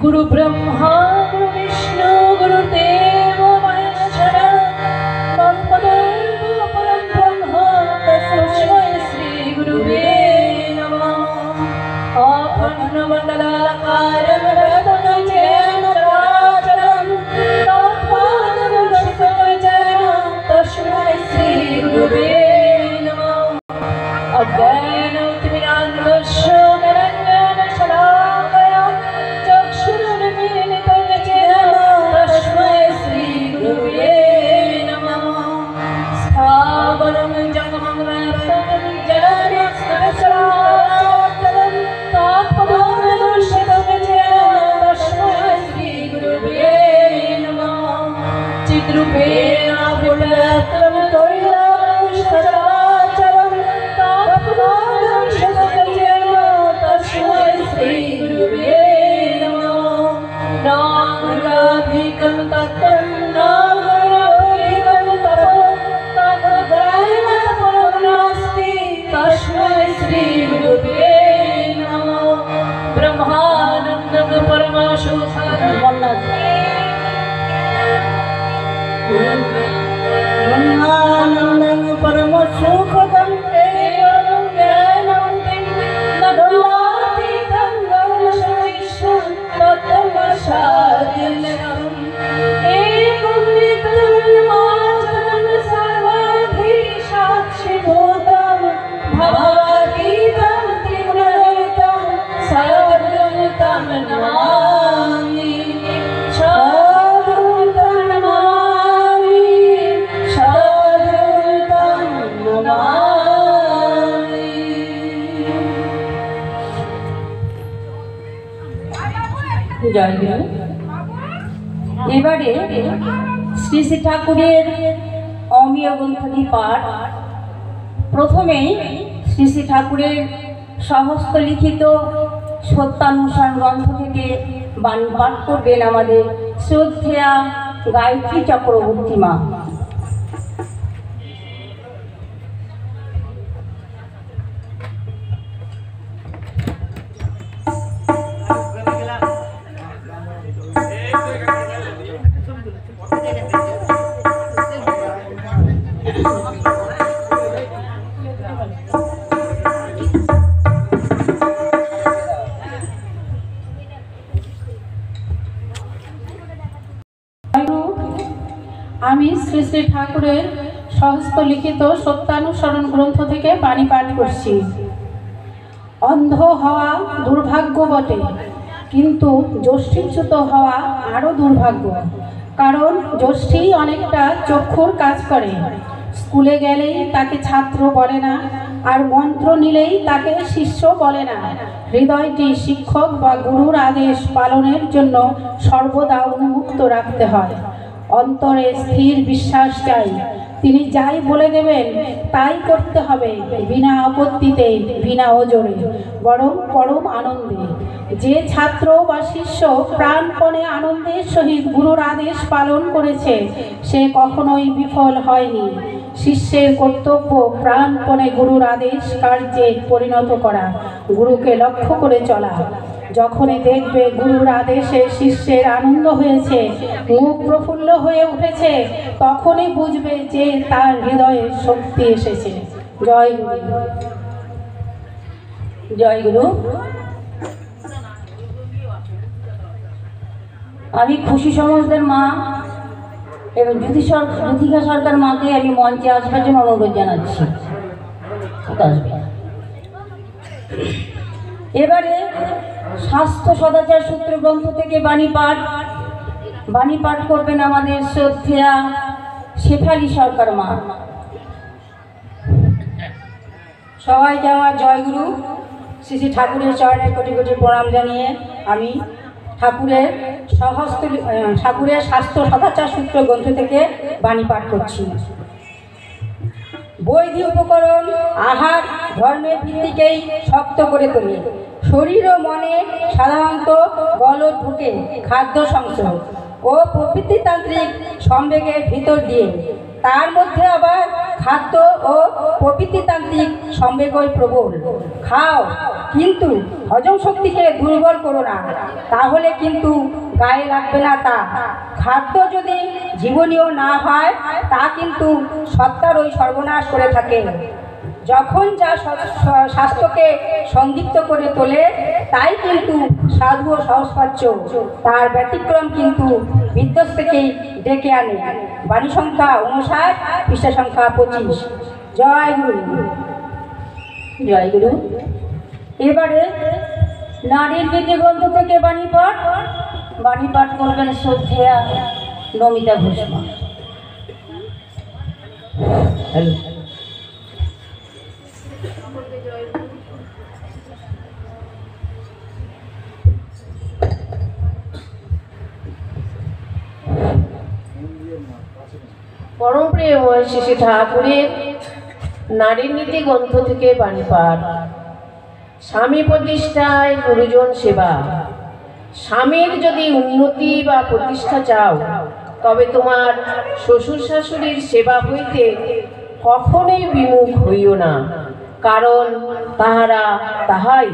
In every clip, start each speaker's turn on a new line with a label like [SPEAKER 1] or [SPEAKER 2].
[SPEAKER 1] गुरु ब्रह्मा गुरु विष्णु गुरुदेव महेश्वरा तत्पदैव परं ब्रह्म तस्मै श्री गुरुवे नमः। अखण्डमण्डलाकारं वरदं चराचरं तत्पादं दर्शनं तस्मै श्री गुरुवे नमः। अज्ञानतिमिरान्धस्य ज्ञानशलाकया चक्षुरुन्मीलितं येन तस्मै श्री गुरुवे नमः। स्थावरं जंगमं व्याप्तं येन सहस्राक्षरं तत्पदं दर्शितं येन तस्मै श्री गुरुवे नमः। चिद्रूपेण विव्यक्तं तैलं सचराचरं तत्पदं दर्शितं येन तस्मै श्री गुरुवे नमः। नामराधिकं तत्त्वं नामराधिकं तपः तद्गयनं नास्ति तस्मै श्री गुरुवे नमः। ब्रह्मानन्दं
[SPEAKER 2] ब्रह्मानन्दं परमसुखदं केवलं ज्ञानन्तं नदलातीतं गगनसदृशं तत्त्वसाध्यम् एकं नित्यमाचलं सर्वाधिसाक्षिभूतं भवातीतं त्रिगुणरहितं सर्वं तं नमामि।
[SPEAKER 1] জয় গুরু। এবারে শ্রী শ্রী ঠাকুরের অমিয় গ্রন্থটি পাঠ। প্রথমেই শ্রী শ্রী ঠাকুরের সহস্ত লিখিত সত্যানুসার গ্রন্থ থেকে বাণী পাঠ করবেন আমাদের শ্রদ্ধেয়া গায়ত্রী চক্রবর্তী মা।
[SPEAKER 3] আমি শ্রী শ্রী ঠাকুরের সহস্ত লিখিত সত্যানুসরণ গ্রন্থ থেকে বাণী পাঠ করছি। অন্ধ হওয়া দুর্ভাগ্য বটে, কিন্তু যষ্টিচ্যুত হওয়া আরও দুর্ভাগ্য। কারণ যষ্টি অনেকটা চক্ষুর কাজ করে। স্কুলে গেলেই তাকে ছাত্র বলে না, আর মন্ত্র নিলেই তাকে শিষ্য বলে না। হৃদয়টি শিক্ষক বা গুরুর আদেশ পালনের জন্য সর্বদা উন্মুক্ত রাখতে হয়। অন্তরে স্থির বিশ্বাস চাই, তিনি যাই বলে দেবেন তাই করতে হবে, বিনা আপত্তিতে, বিনা ওজরে, বরং পরম আনন্দে। যে ছাত্র বা শিষ্য প্রাণপণে আনন্দের সহিত গুরুর আদেশ পালন করেছে, সে কখনোই বিফল হয়নি। শিষ্যের কর্তব্য প্রাণপণে গুরুর আদেশ কার্যে পরিণত করা, গুরুকে লক্ষ্য করে চলা। যখনই দেখবে গুরুর আদেশে শিষ্যের আনন্দ হয়েছে, মুখ প্রফুল্ল হয়ে উঠেছে, তখনই বুঝবে যে তার হৃদয়ে শক্তি এসেছে। জয় গুরু।
[SPEAKER 1] জয় গুরু। আমি খুশি সমাজদের মা এবং জ্যোতিকা সরকার মাকে আমি মঞ্চে আসবার জন্য অনুরোধ জানাচ্ছি। এবারে স্বাস্থ্য সদাচার সূত্র গ্রন্থ থেকে বাণী পাঠ করবেন আমাদের শ্রদ্ধেয়া শেফালি সরকার মা।
[SPEAKER 2] সবাইকে আমার জয়গুরু। শ্রী শ্রী ঠাকুরের চরণে কোটি কোটি প্রণাম জানিয়ে আমি ঠাকুরের স্বাস্থ্য সদাচার সূত্র গ্রন্থ থেকে বাণী পাঠ করছি। বৈধি উপকরণ আহার ধর্মের ভিত্তিকেই শক্ত করে তোলে। শরীর ও মনে সাধারণত বল ঢুকে খাদ্য সংশ্রয় ও প্রবৃত্তিতান্ত্রিক সম্বেগের ভিতর দিয়ে। তার মধ্যে আবার খাদ্য ও প্রকৃতিতান্ত্রিক সম্বেগই প্রবল। খাও, কিন্তু হজম শক্তিকে দুর্বল করো না, তাহলে কিন্তু গায়ে লাগবে না তা। খাদ্য যদি জীবনীয় না হয়, তা কিন্তু সত্তারই সর্বনাশ করে থাকে। যখন যা স্বাস্থ্যকে সংযুক্ত করে তোলে, তাই কিন্তু সাধু ও সহজপাচ্য। তার ব্যতিক্রম কিন্তু বিধ্বস্তেকেই ডেকে আনে। বাণী সংখ্যা 59, পৃষ্ঠা সংখ্যা 25। জয় গুরু।
[SPEAKER 1] জয় গুরু। এবারে নারীর নীতি গ্রন্থ থেকে বাণী পাঠ করবেন শ্রদ্ধেয়া নমিতা ঘোষমা।
[SPEAKER 4] হ্যালো। পরমপ্রিয় শ্রী শ্রী ঠাকুরের নারীর নীতি গ্রন্থ থেকে বাণী পাঠ। স্বামী প্রতিষ্ঠায় গুরুজন সেবা। স্বামীর যদি উন্নতি বা প্রতিষ্ঠা চাও, তবে তোমার শ্বশুর শাশুড়ির সেবা হইতে কখনোই বিমুখ হইও না, কারণ তাহাই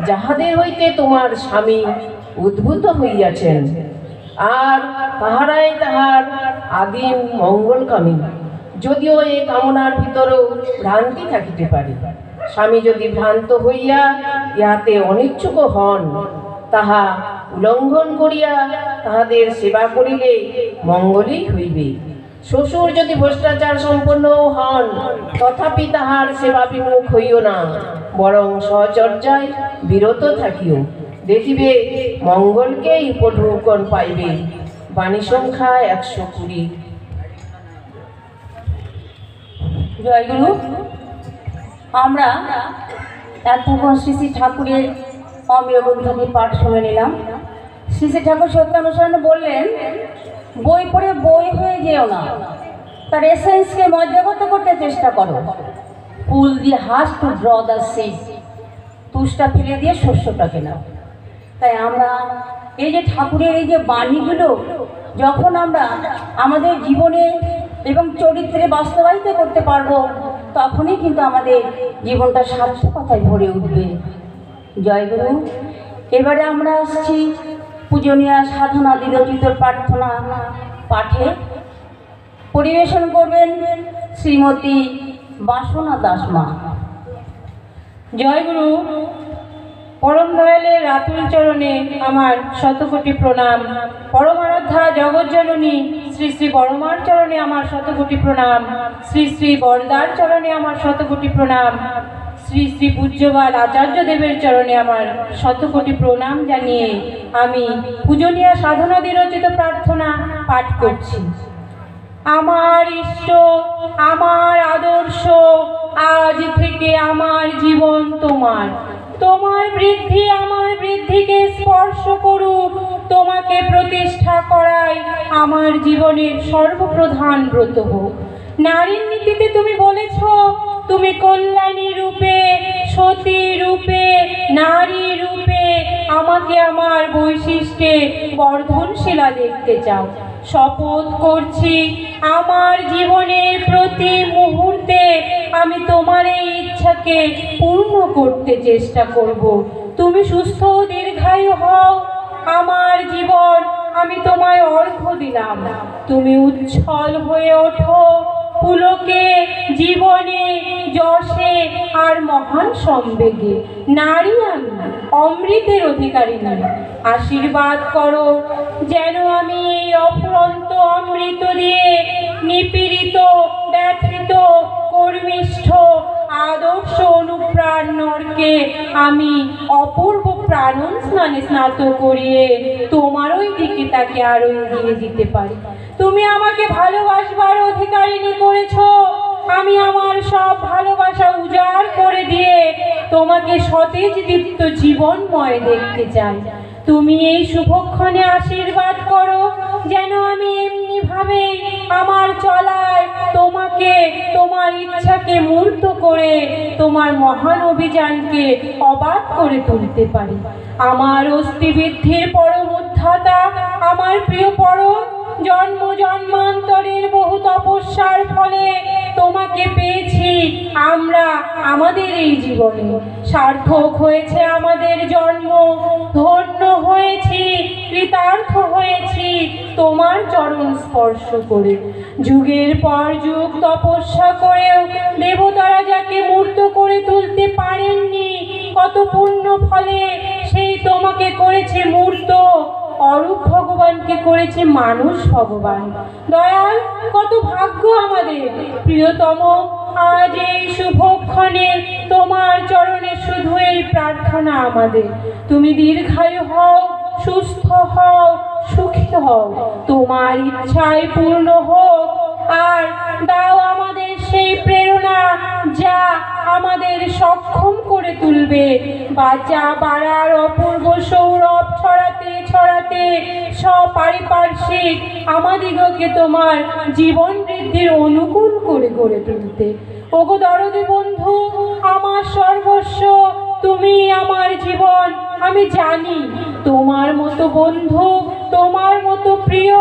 [SPEAKER 4] যাহাদের হইতে তোমার স্বামী উদ্ভূত হইয়াছেন, আর তাহারাই তাহার আদিম মঙ্গলকামী। যদিও এই কামনার ভিতরেও ভ্রান্তি থাকিতে পারে। স্বামী যদি ভ্রান্ত হইয়া ইহাতে অনিচ্ছুক হন, তাহা উল্লঙ্ঘন করিয়া তাহাদের সেবা করিলে মঙ্গলই হইবে। শ্বশুর যদি ভ্রষ্টাচার সম্পন্ন হন, তথাপি তাহার সেবা বিমুখ হইও না, বরং সহচর্যায় বিরত থাকিও, দেখিবে মঙ্গলকেই উপঢৌকন পাইবে। বাণী সংখ্যা 120।
[SPEAKER 1] জয় গুরু। আমরা এতক্ষণ শ্রী শ্রী ঠাকুরের অমীয় গ্রন্থটি পাঠ শুনে নিলাম। শ্রী শ্রী ঠাকুর সত্যানুসরণে বললেন, বই পড়ে বই হয়ে যেও না, তার এসেন্সকে মজ্জাগত করতে চেষ্টা করো। পুল দিয়ে হাস টু ড্র দ্য সিড, তুষটা ফেলে দিয়ে শস্যটাকে নাও। তাই আমরা এই যে ঠাকুরের এই যে বাণীগুলো যখন আমরা আমাদের জীবনে এবং চরিত্রে বাস্তবায়িত করতে পারবো, তখনই কিন্তু আমাদের জীবনটা সার্থকতায় ভরে উঠবে। জয় গুরু। এবারে আমরা আসছি পূজনীয়া সাধনা বিরচিত প্রার্থনা পাঠে। পরিবেশন করবেন শ্রীমতী বাসনা দাসমা।
[SPEAKER 3] জয় গুরু। পরম দয়ালের রাতুল চরণে আমার শতকোটি প্রণাম। পরমারাধ্যা জগজ্জননী শ্রী শ্রী বড়মার চরণে আমার শতকোটি প্রণাম। শ্রী শ্রী বরদার চরণে আমার শতকোটি প্রণাম। শ্রী শ্রী পূজ্যবাল আচার্য দেবের চরণে আমার শতকোটি প্রণাম জানিয়ে আমি পূজনীয়া সাধনা বিরচিত প্রার্থনা পাঠ করছি। আমার ইষ্ট, আমার আদর্শ, আজ থেকে আমার জীবন তোমার। তোমার বৃদ্ধি আমার বৃদ্ধিকে স্পর্শ করুক, তোমাকে প্রতিষ্ঠা করাই আমার জীবনের সর্বপ্রধান ব্রত হোক। নারীর নীতিতে তুমি বলেছ, তুমি কল্যাণী রূপে, সতী রূপে, নারী রূপে আমাকে আমার বৈশিষ্ট্যে বর্ধনশীলা দেখতে চাও। শপথ করছি, আমার জীবনের প্রতি মুহূর্তে আমি তোমার এই ইচ্ছাকে পূর্ণ করতে চেষ্টা করব। তুমি সুস্থ ও দীর্ঘায়ু হও। আমার জীবন আমি তোমায় অর্ঘ্য দিলাম। তুমি উচ্ছল হয়ে ওঠো, পুলকে, জীবনে, যশে আর মহান সম্বেগে। নারী আমি, অমৃতের অধিকারিণী। আশীর্বাদ করো যেন আমি এই অফুরন্ত অমৃত দিয়ে নিপীড়িত, ব্যথিত, কর্মিষ্ঠ, আদর্শ অনুপ্রাণ নরকে আমি অপূর্ব প্রাণন স্নানে স্নাত করিয়ে তোমারই দিকে তাকে আরো এগিয়ে দিতে পারি। তুমি আমাকে ভালোবাসবার অধিকারিণী করেছ। আমি আমার সব ভালোবাসা উজাড় করে দিয়ে তোমাকে সতেজ দীপ্ত জীবনময় দেখতে চাই। তুমি এই শুভক্ষণে আশীর্বাদ করো যেন আমি এমনিভাবে আমার চলায় তোমাকে, তোমার ইচ্ছাকে মূর্ত করে তোমার মহান অভিযানকে অবাধ করে তুলতে পারি। আমার অস্থিবৃদ্ধির পরম উদ্ধাতা, আমার প্রিয় পরম,
[SPEAKER 2] জন্ম জন্মান্তরের বহু তপস্যার ফলে তোমাকে পেয়েছি আমরা আমাদের এই জীবনে। সার্থক হয়েছে আমাদের জন্ম, ধন্য হয়েছি, কৃতার্থ হয়েছি তোমার চরণ স্পর্শ করে। যুগের পর যুগ তপস্যা করেও দেবতারা যাকে মূর্ত করে তুলতে পারেননি, কত পুণ্য ফলে সেই তোমাকে করেছে মূর্ত, অরূপ ভগবানকে করেছে মানুষ ভগবান। দয়াল, কত ভাগ্য আমাদের। প্রিয়তম, আজ এই শুভক্ষণে তোমার চরণে শুধু এই প্রার্থনা আমাদের, তুমি দীর্ঘায়ু হও, সুস্থ হও, সুখী হও, তোমার ইচ্ছায় পূর্ণ হোক। আর দাও আমাদের সেই প্রেরণা যা আমাদের সক্ষম করে তুলবে বাঁচা বাড়ার অপূর্ব সৌরভ ছড়াতে ছড়াতে সপারিপার্শ্বিক আমাদিগকে তোমার জীবন বৃদ্ধির অনুকূল করে গড়ে তুলতে। ওগো দরদি বন্ধু, আমার সর্বস্ব, তুমি আমার জীবন। আমি জানি তোমার মতো বন্ধু, তোমার মতো প্রিয়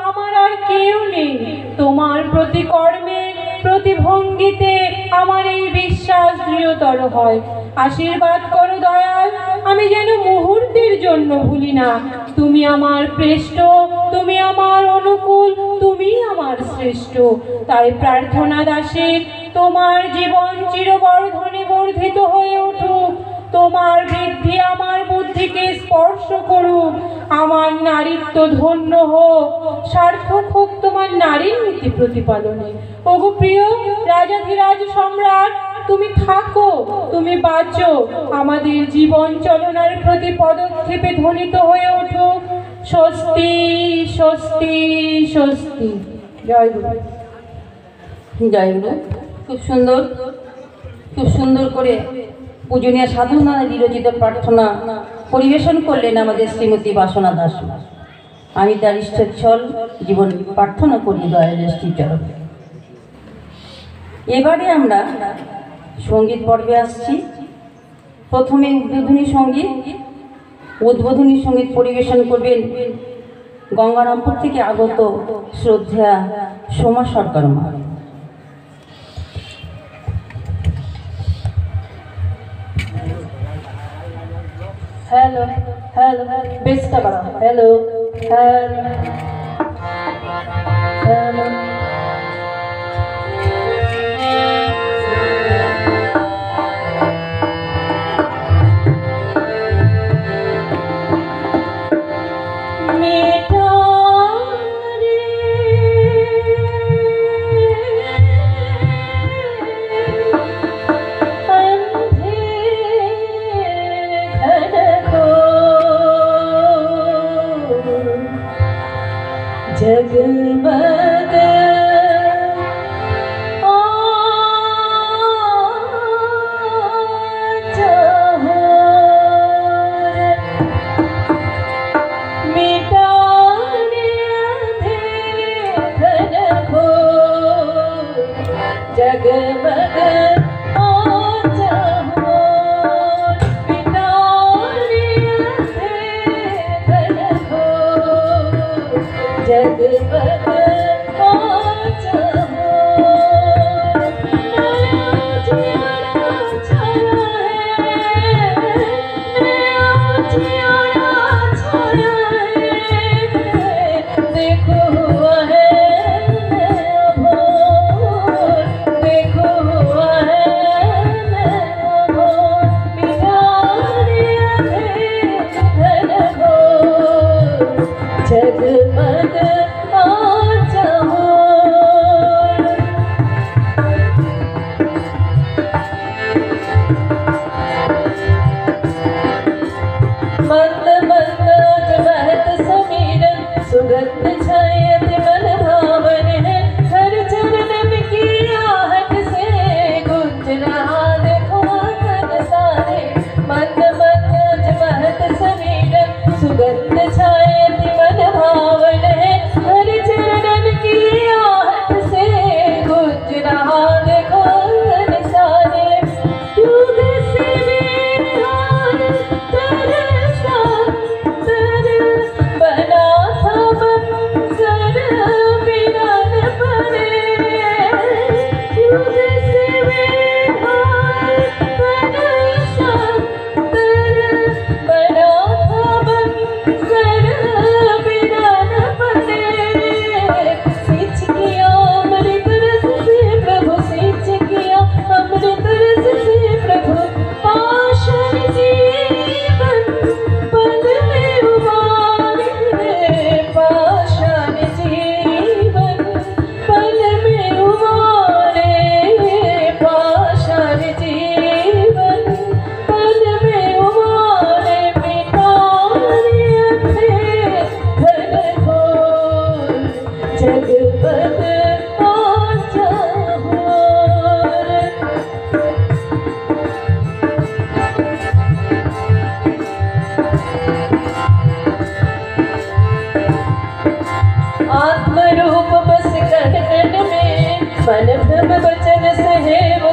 [SPEAKER 2] আমার আর কেউ নেই। তোমার প্রতি কর্মে, প্রতি ভঙ্গিতে আমার এই বিশ্বাস দৃঢ়তর হয়। আশীর্বাদ করো দয়াল, আমি যেন মুহূর্তের জন্য ভুলি না তুমি আমার প্রেষ্ঠ, তুমি আমার অনুকূল, তুমি আমার শ্রেষ্ঠ। তাই প্রার্থনা দাসের, তোমার জীবন চিরবর্ধনে বর্ধিত হয়ে উঠুক, তোমার বৃদ্ধি আমার বুদ্ধিকে স্পর্শ করুক, আমার নারীত্ব ধন্য হোক, সার্থক হোক তোমার নারীর নীতি প্রতিপালনে। ওগো প্রিয় রাজাধিরাজ সম্রাট, তুমি থাকো, তুমি বাঁচো, আমাদের জীবন চলনার প্রতি পদক্ষেপে ধ্বনিত হয়ে উঠুক স্বস্তি স্বস্তি স্বস্তি। জয় গুরু।
[SPEAKER 1] জয় গুরু। খুব সুন্দর করে পূজনীয় সাধনা বিরচিত প্রার্থনা পরিবেশন করলেন আমাদের শ্রীমতী বাসনা দাস। আমি তার ইষ্টোচ্ছল জীবন প্রার্থনা করি দয়ালের শ্রীচরণে। এবারে আমরা সঙ্গীত পর্বে আসছি। প্রথমে উদ্বোধনী সঙ্গীত। উদ্বোধনী সঙ্গীত পরিবেশন করবেন গঙ্গারামপুর থেকে আগত শ্রদ্ধেয়া সোমা সরকার মা।
[SPEAKER 3] হ্যালো হ্যালো, বেসটা বাড়াও। Hello hello hello.
[SPEAKER 4] जगमग मिटाने अंधेर को जगमग जगमग मंद मंद महत समीरन सुगंध छायत मन भावन है हर चरण में की आहट से गुंज रहा देखो तन सारे मंद मंद महत समीरन सुगंध छायत मन भावन है हर चरण की आहट से गुंज रहा देखो तन सारे युग से मेरा बना था मंजर आत्म रूप बस कण कण में मन भ्रम वचन से है वो